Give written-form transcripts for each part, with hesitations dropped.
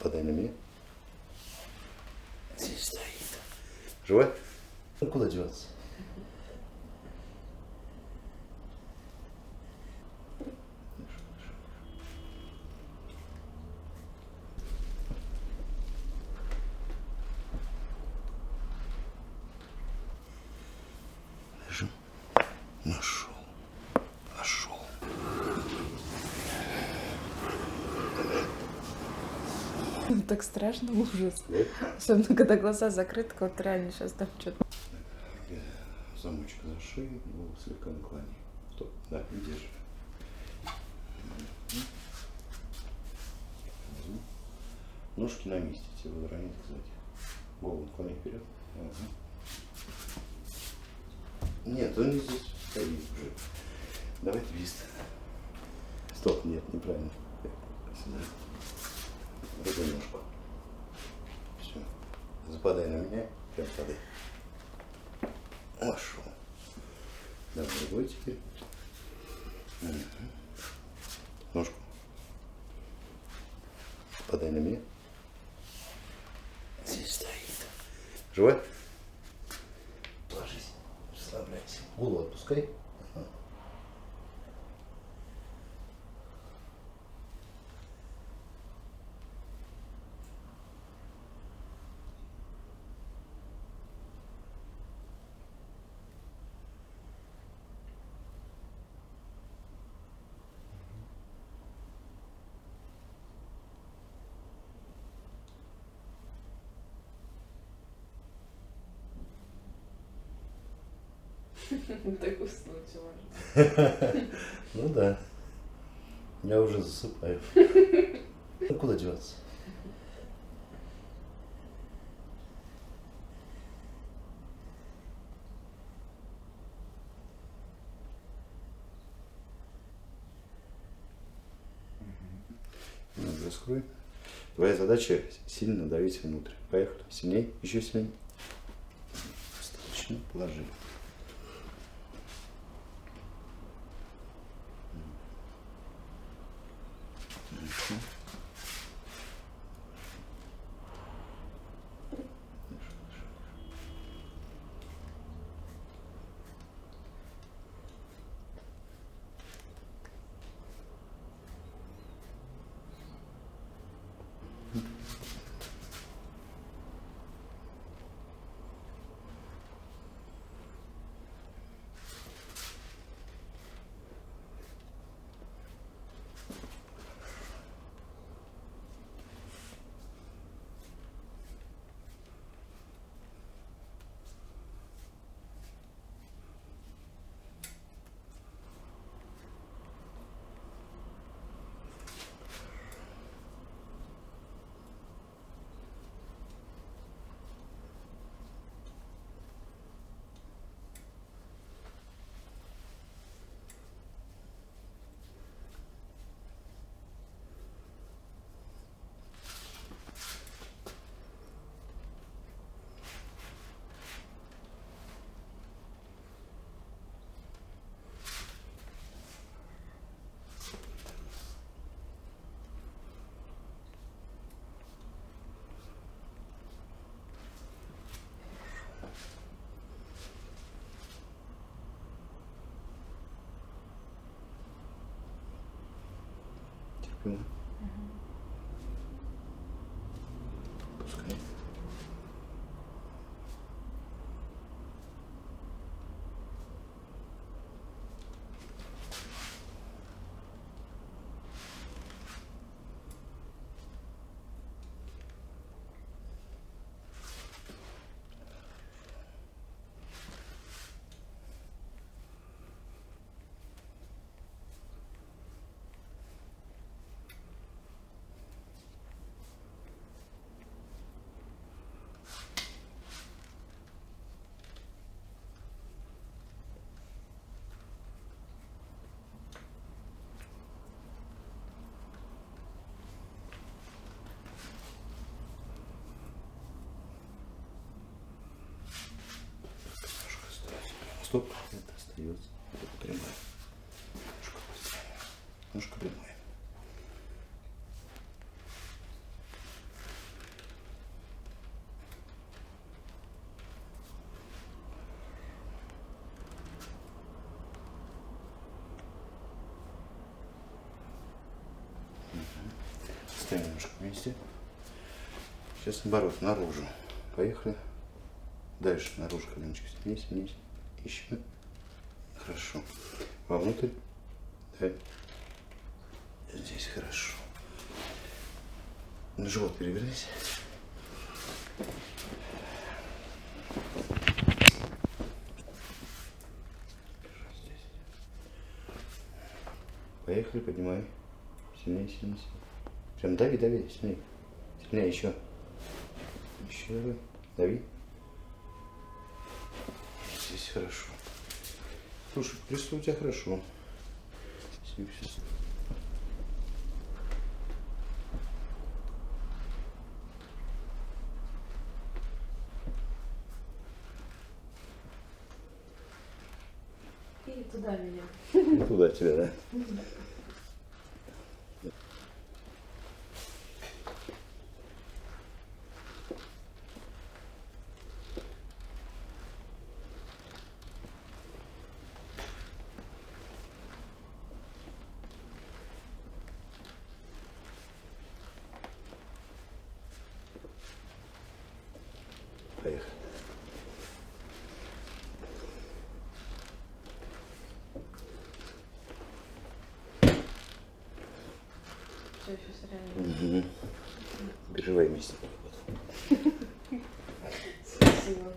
Подай на меня. Здесь стоит. Живой? Ну куда деваться? Лежим. Нашел. Нашел. Так страшно, ужас. Да? Особенно, когда глаза закрыты, как реально сейчас там что-то. Замочек за шею, голову слегка наклони. Стоп, да, не держи. Ножки на месте, тело выровнять сзади. Голову наклони вперед. Ага. Нет, он не здесь стоит уже. Давай твист. Стоп, нет, неправильно. Сюда. Другую ножку. Все. Западай на меня, прям подай. Пошел. Давай другой теперь. Угу. Ножку. Подай на меня. Здесь стоит. Живой? Ложись. Расслабляйся. Голову отпускай. Ага. Так уснуть можно. Ну да. Я уже засыпаю. Ну куда деваться? Раскрой. Твоя задача сильно давить внутрь. Поехали. Сильней. Еще сильней. Достаточно. Положи. Терпимо. Пускай. Стоп, это остается. Это прямая. Ножка быстрее. Ножка прямая. Ставим немножко вместе. Сейчас наоборот, наружу. Поехали. Дальше наружу коленочки. Вниз. Ищем. Хорошо. Вовнутрь. Да. Здесь хорошо. На живот перевернись. Поехали, поднимай. Сильнее. Прям дави, сильнее. Сильнее еще. Еще дави. Здесь хорошо. Слушай, пресс у тебя хорошо. Сейчас. И туда меня. И туда тебя, да? Поехали. Все еще реально. Угу. Переживай вместе. Спасибо.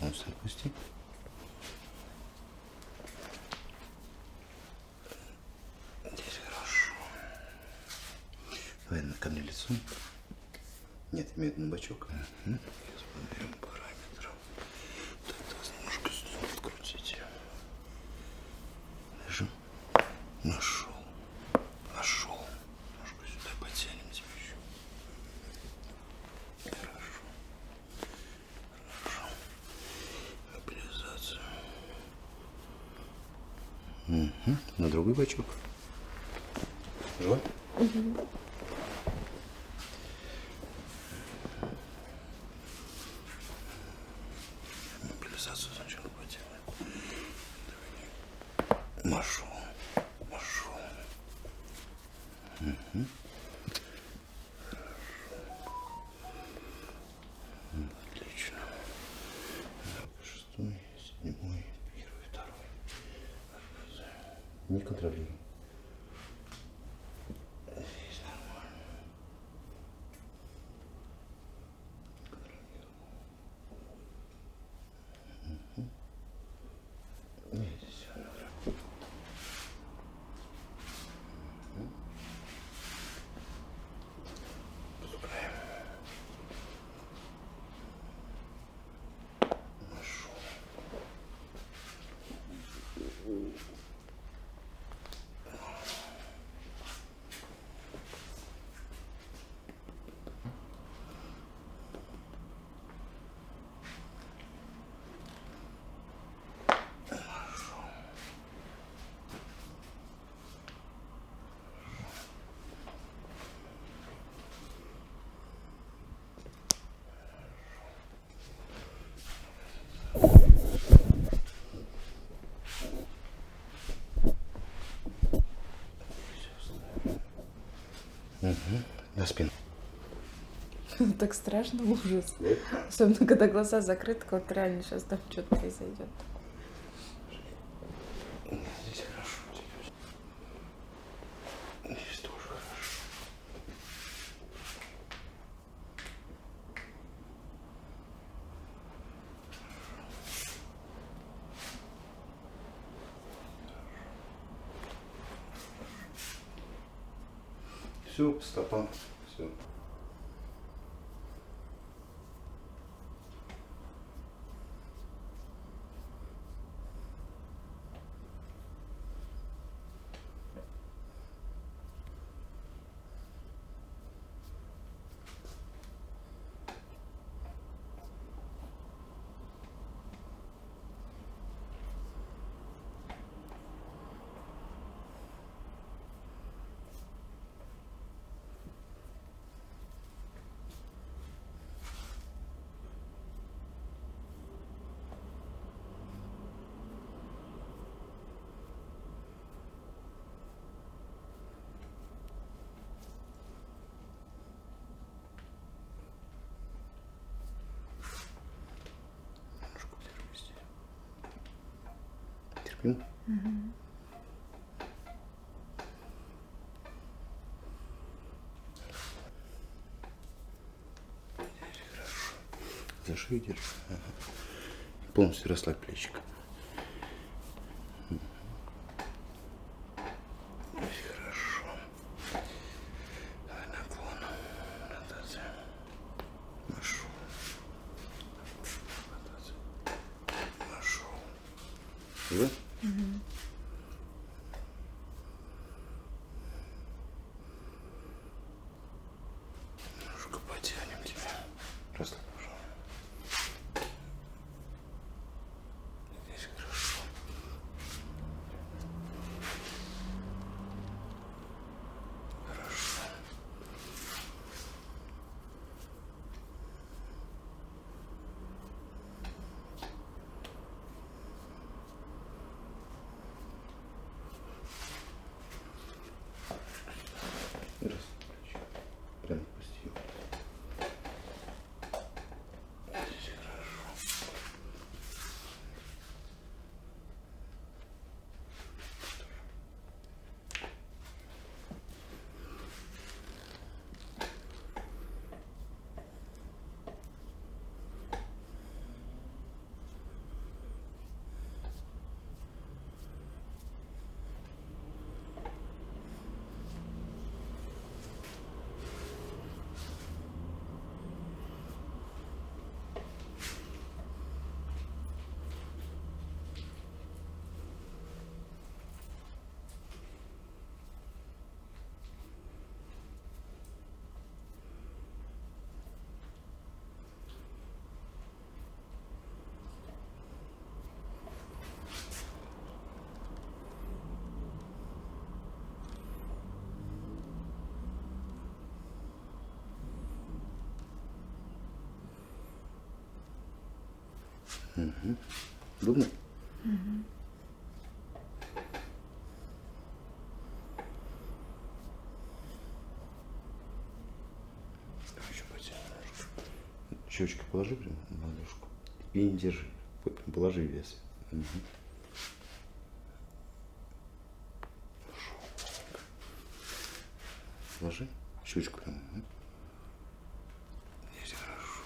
Полностью отпусти. Здесь хорошо. Давай ко мне лицом. Нет, имеет на бочок. Угу. Сейчас проверим параметров. Так, вас немножко сюда открутите. Лежим. Нашел. Немножко сюда потянем тебя еще. Хорошо. Мобилизация. Угу. На другой бочок. Живой? Угу. Мобилизацию сначала потянем. Машу. Угу. Отлично. Шестой, седьмой, первый, второй. Не контролируй. Здесь нормально. Нет, здесь все нормально. Пускаем. Нашел. Угу. На спину. Так страшно, ужас. Особенно, когда глаза закрыты, вот реально сейчас там что-то произойдет. Здесь хорошо. Здесь тоже хорошо. Все, по стопам. Все. Спину. Хорошо. За шею держи. Ага. Полностью расслабь плечик. Хорошо. Давай наклон. Ротация. Нашел. Ротация. Нашел. Да? Немножко потянем тебя. Расслабь, пожалуйста. Здесь хорошо. Хорошо. И расслабь плечи. Прям отпусти его. Здесь хорошо. Удобно? Давай еще потянем немножко. Щечки положи прям на ладошку. И не держи. Положи вес. Угу. Хорошо. Положи щечку прям. Угу. Здесь хорошо.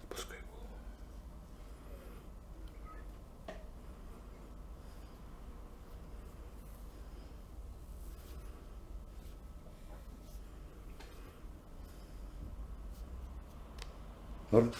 Опускай голову. Норм?